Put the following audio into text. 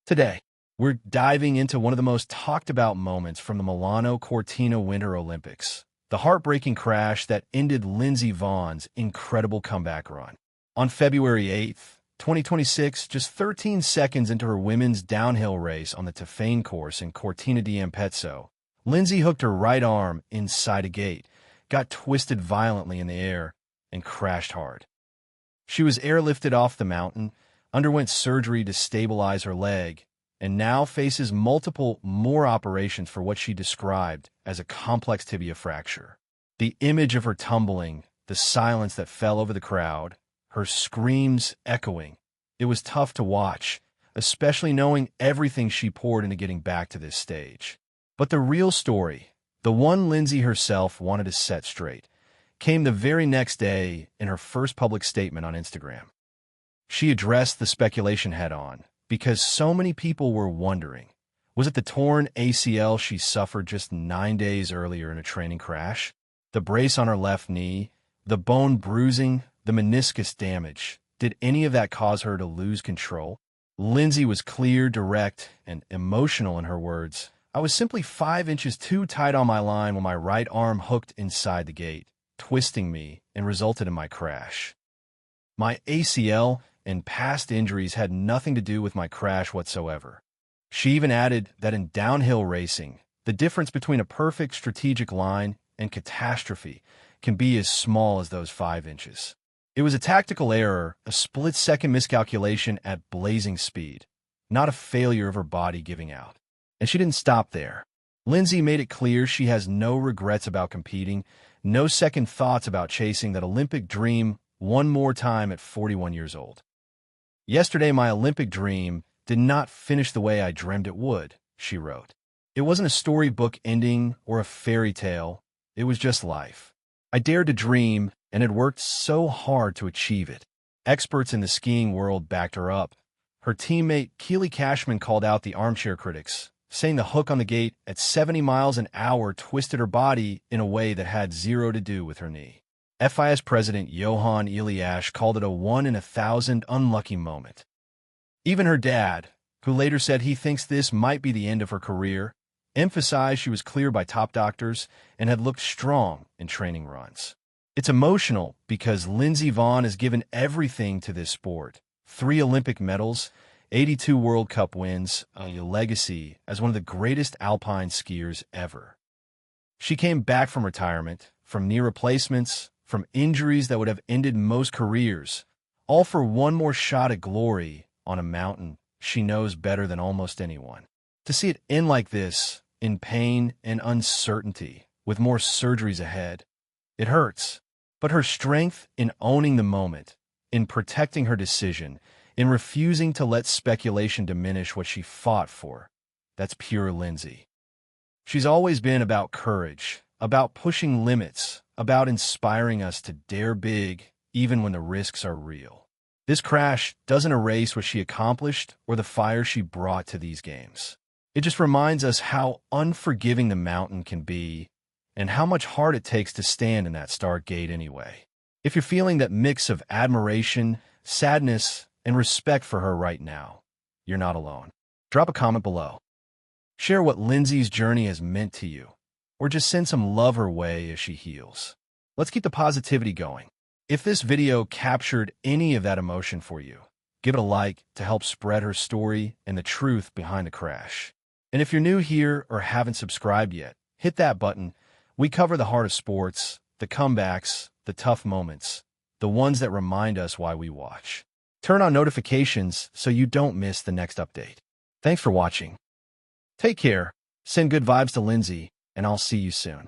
Today, we're diving into one of the most talked about moments from the Milano Cortina Winter Olympics, the heartbreaking crash that ended Lindsey Vonn's incredible comeback run. On February 8th, 2026, just 13 seconds into her women's downhill race on the Tibia course in Cortina d'Ampezzo, Lindsey hooked her right arm inside a gate, got twisted violently in the air, and crashed hard. She was airlifted off the mountain, underwent surgery to stabilize her leg, and now faces multiple more operations for what she described as a complex tibia fracture. The image of her tumbling, the silence that fell over the crowd, her screams echoing. It was tough to watch, especially knowing everything she poured into getting back to this stage. But the real story, the one Lindsey herself wanted to set straight, came the very next day in her first public statement on Instagram. She addressed the speculation head-on because so many people were wondering, was it the torn ACL she suffered just 9 days earlier in a training crash? The brace on her left knee? The bone bruising? The meniscus damage? Did any of that cause her to lose control? Lindsey was clear, direct, and emotional in her words. I was simply 5 inches too tight on my line when my right arm hooked inside the gate, twisting me, and resulted in my crash. My ACL and past injuries had nothing to do with my crash whatsoever. She even added that in downhill racing, the difference between a perfect strategic line and catastrophe can be as small as those 5 inches. It was a tactical error, a split-second miscalculation at blazing speed, not a failure of her body giving out. And she didn't stop there. Lindsey made it clear she has no regrets about competing, no second thoughts about chasing that Olympic dream one more time at 41 years old. Yesterday, my Olympic dream did not finish the way I dreamed it would, she wrote. It wasn't a storybook ending or a fairy tale. It was just life. I dared to dream and had worked so hard to achieve it. Experts in the skiing world backed her up. Her teammate Keely Cashman called out the armchair critics, saying the hook on the gate at 70 miles an hour twisted her body in a way that had zero to do with her knee. FIS President Johan Eliash called it a 1 in 1,000 unlucky moment. Even her dad, who later said he thinks this might be the end of her career, emphasized she was cleared by top doctors and had looked strong in training runs. It's emotional because Lindsey Vonn has given everything to this sport. 3 Olympic medals, 82 World Cup wins, a legacy as one of the greatest alpine skiers ever. She came back from retirement, from knee replacements, from injuries that would have ended most careers, all for one more shot at glory on a mountain she knows better than almost anyone. To see it end like this, in pain and uncertainty, with more surgeries ahead, it hurts. But her strength in owning the moment, in protecting her decision, in refusing to let speculation diminish what she fought for, that's pure Lindsey. She's always been about courage, about pushing limits, about inspiring us to dare big even when the risks are real. This crash doesn't erase what she accomplished or the fire she brought to these games. It just reminds us how unforgiving the mountain can be and how much heart it takes to stand in that start gate anyway. If you're feeling that mix of admiration, sadness, and respect for her right now, you're not alone. Drop a comment below. Share what Lindsey's journey has meant to you, or just send some love her way as she heals. Let's keep the positivity going. If this video captured any of that emotion for you, give it a like to help spread her story and the truth behind the crash. And if you're new here or haven't subscribed yet, hit that button. We cover the heart of sports, the comebacks, the tough moments, the ones that remind us why we watch. Turn on notifications so you don't miss the next update. Thanks for watching. Take care, send good vibes to Lindsey, and I'll see you soon.